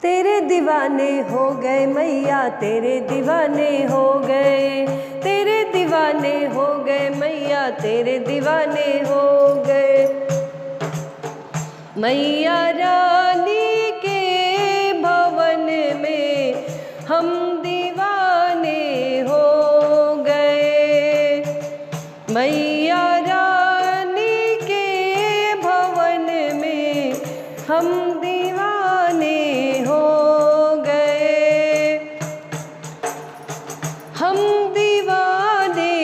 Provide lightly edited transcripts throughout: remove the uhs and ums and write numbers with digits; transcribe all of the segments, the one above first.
तेरे दीवाने हो गए मैया, तेरे दीवाने हो गए, तेरे दीवाने हो गए मैया, तेरे दीवाने हो गए। मैया रानी के भवन में हम दीवाने हो गए। मैया रानी के भवन में हम दीवाने हो गए। हम दीवाने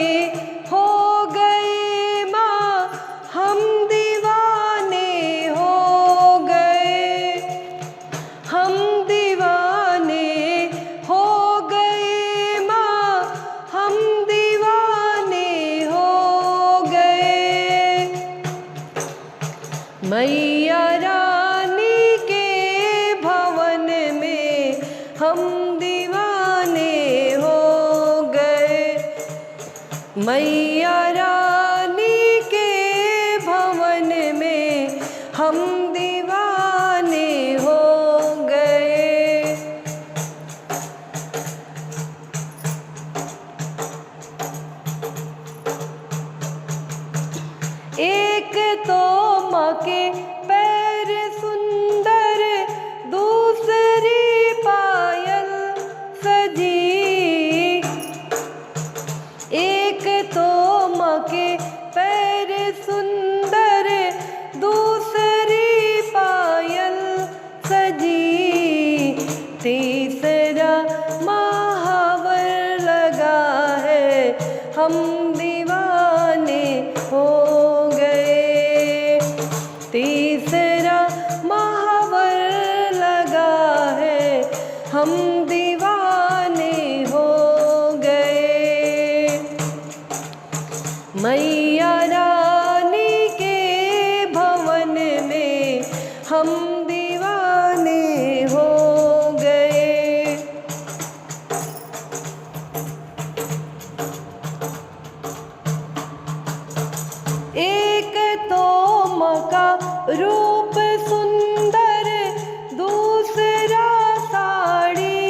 हो गए माँ, हम दीवाने हो गए। हम दीवाने हो गए माँ, हम दीवाने हो गए। मैया रानी के भवन में हम दीवाने हो गए। मैया रानी के भवन में हम दीवाने हो गए। एक तो माँ के पैर सुंदर, दूसरी पायल सजी। एक तो माँ के पैर सुंदर, दूसरी पायल सजी। तीसरा महावर लगा है, हम दीवाने हो गए। तीसरा महावर लगा है, हम दीवाने हो गए। मैया रानी के भवन में हम दीवाने हो गए। एक तो माँ का रूप सुंदर, दूसरा साड़ी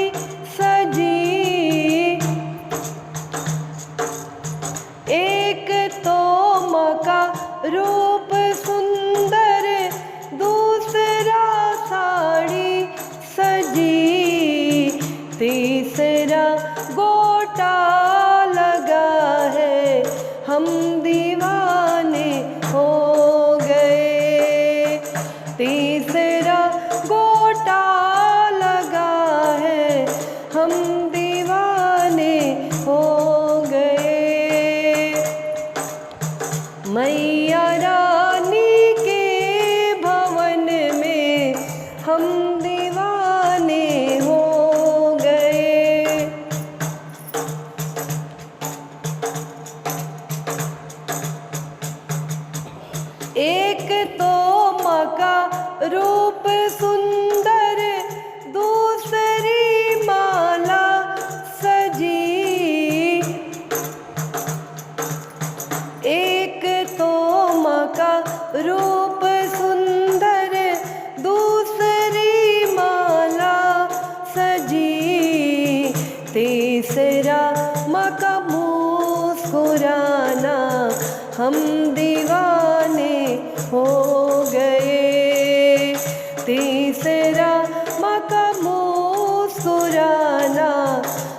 सजी। एक तो माँ का रूप सुंदर, दूसरा साड़ी सजी। तीसरा गोटा लगा है, हम दीवाने हो गए। तीसरा गोटा लगा है, हम दीवाने हो गए। मैया रानी के भवन में हम दीवाने हो गए। एक तो माँ का रूप सुंदर, दूसरी माला सजी। एक तो माँ का रूप सुंदर, दूसरी माला सजी। तीसरा माँ का मुस्कुराना, हम दीवाने हो गए। तीसरा माँ का मुस्कुराना,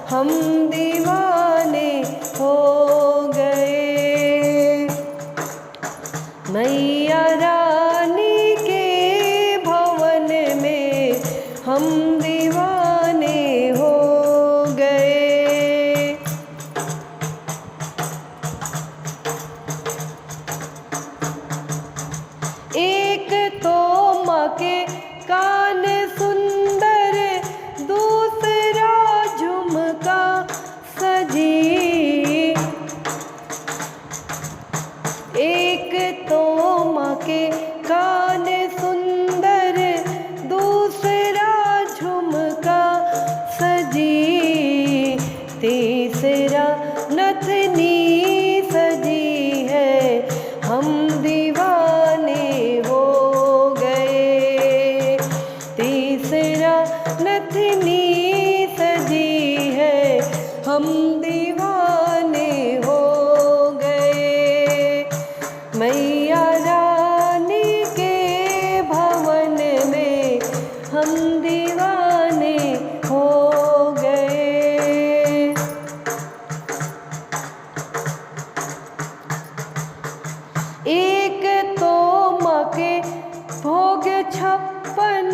हम दीवाने हो गए। मैया रानी के भवन में हम दीवाने हो गए। एक तो माँ के कान सुंदर, दूसरा झुमका सजी। एक तो माँ के कान सुंदर, दूसरा झुमका सजी। तीसरा नथनी सजी है, हम दीवाने हो गए। हम दीवाने हो गए। मैया रानी के भवन में हम दीवाने हो गए। एक तो माँ के भोग 56,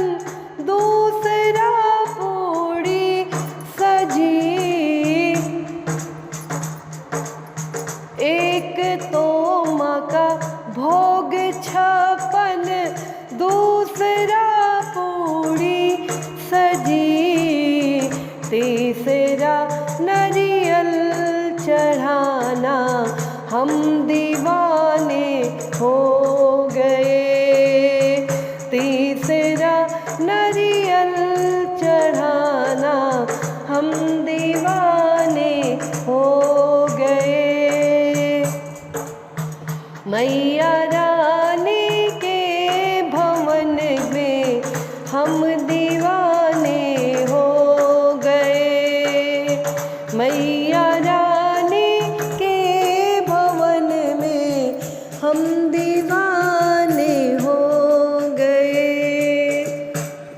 दूसरा पूड़ी सजी। एक तो माँ का भोग 56, दूसरा पूड़ी सजी। तीसरा नरियल चढ़ाना हम दीवाने हो गए। तीसरा नरियल चढ़ाना हम दीवाने हो गए। मैया रानी के भवन में हम दीवाने